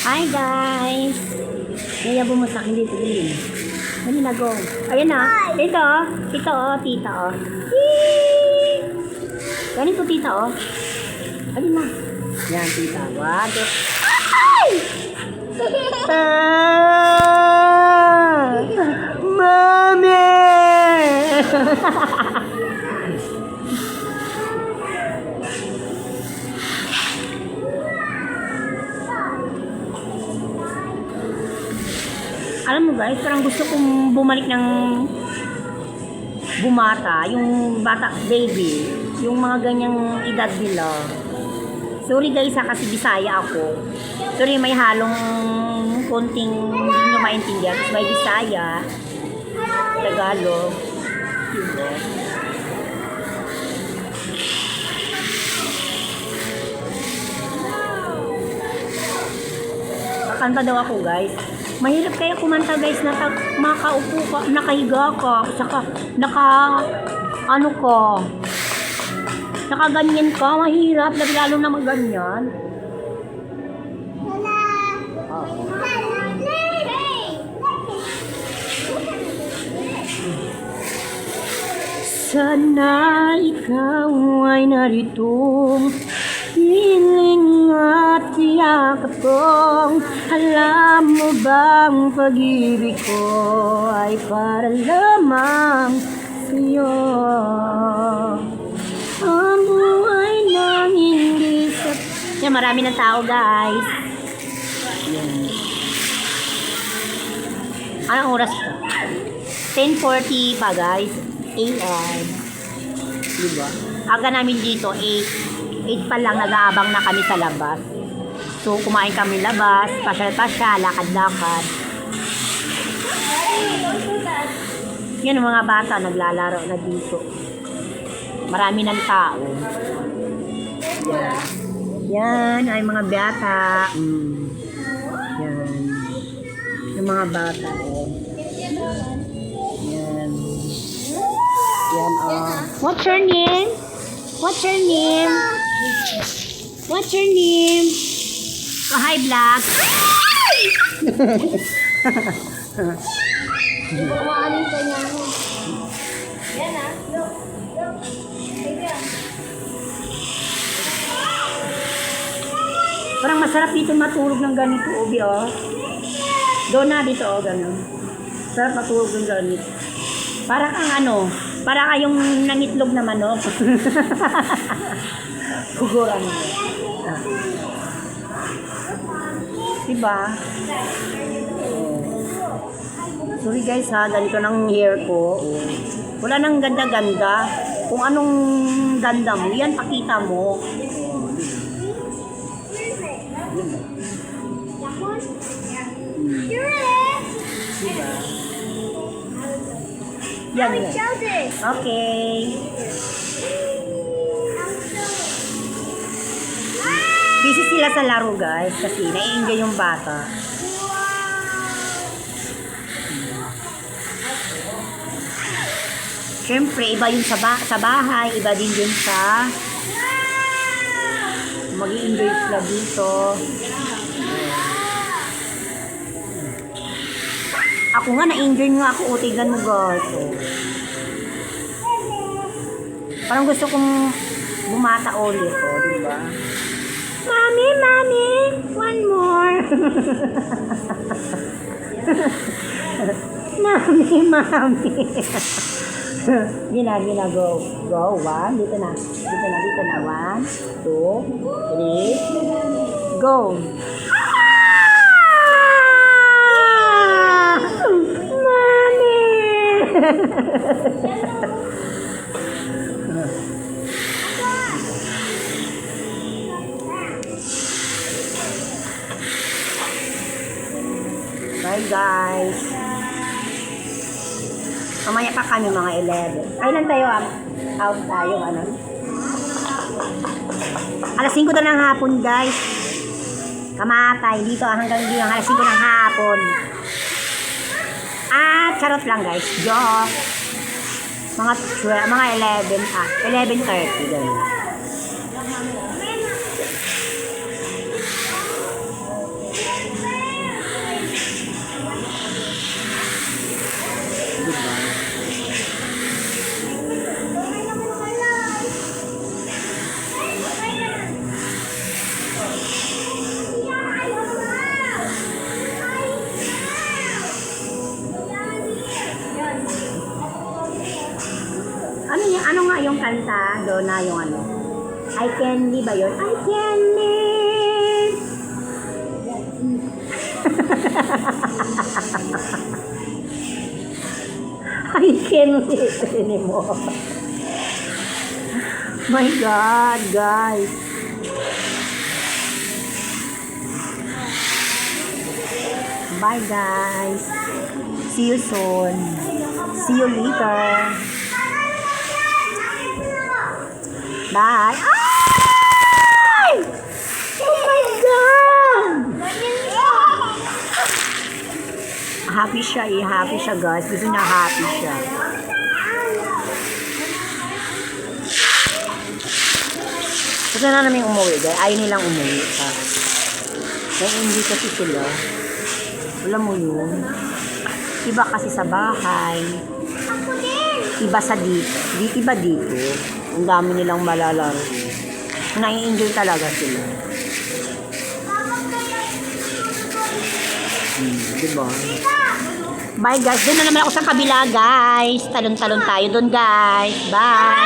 Hi guys! Kaya bumusak dito din. Dali na go. Ayan na. Ito oh. Ito oh, tita oh. Ganito tita oh. Alin na. Yan tita. One, two. Ay! Mami! Alam mo guys, parang gusto kong bumalik ng bumata, yung bata baby, yung mga ganyang edad nila. Sorry guys kasi Bisaya ako. Sorry may halong konting hindi nyo maintindihan. May Bisaya, Tagalog. Diba? Kakanta daw ako guys. Mahirap kaya kumanta guys na makaupo ka, nakahiga ka, saka ano ka, nakaganyan ka, mahirap, lalo na maganyan. Sana ikaw ay narito, piling at yakap kong. Alam mo bang pag-ibig ko ay para lamang sa'yo. Ang buhay nang hindi sa... Yan, marami ng tao guys. Yan. Anong oras ko? 10:40 pa guys. AM. Diba? Aga namin dito 8 pa lang, nag-aabang na kami sa labas. So, kumain kami labas, pasyal-pasyal, lakad-lakad. Yan ang mga bata, naglalaro na dito. Marami ng tao. Yan ay mga bata. Yan. Yung mga bata. Yan. Yan, What's your name? What's your name? What's your name? Oh, hi, Black. Kumaanin ka niya mo. Yan ah. Look. Parang masarap dito matulog ng ganito, Obi, oh. Doon na dito, oh, gano'n. Sarap matulog ng ganito. Para kang ano, para kayong nangitlog na manok. Kuguran mo. Diba? Sorry guys ha, ganito ng hair ko. Wala nang ganda-ganda. Kung anong ganda mo, yan pakita mo. Diba? Yan. Okay. Busy sila sa laro guys kasi nai-enjoy yung bata. Siyempre, iba yung sa bahay, iba din yun sa mag-i-enjoy sila dito. Ako nga, na-enjoy nga ako. O, tignan mo guys. Parang gusto kong bumata ulit. O, diba? Mommy, mommy, one more. Mommy, mommy. Gina, go. Go, one. Dito na. One, two, three. Go. Mommy. Bye guys. Mamaya pa kami mga 11. Kailan tayo out tayo ano? Alas 5 na ng hapon guys. Kamatay dito hanggang dito alas 5 ng hapon. Charot lang guys. Joke. Mga 11 11:30 ganun. kanta, doon na yung ano. I can live ba yun? I can live. I can live anymore. My God, guys. Bye, guys. See you soon. See you later. Bye. Ay! Oh my God! Happy siya eh. Happy siya, guys. Gusto niya happy siya. Gusto na namin umuwi, guys. Ayaw nilang umuwi. Nai-enjoy kasi sila. Alam mo yun. Iba kasi sa bahay. Ako din. Iba sa dito. Iba dito. Ang dami nilang malalaro. Nai-enjoy talaga sila. Diba? Bye guys. Doon na naman ako sa kabila guys. Talon-talon tayo doon guys. Bye.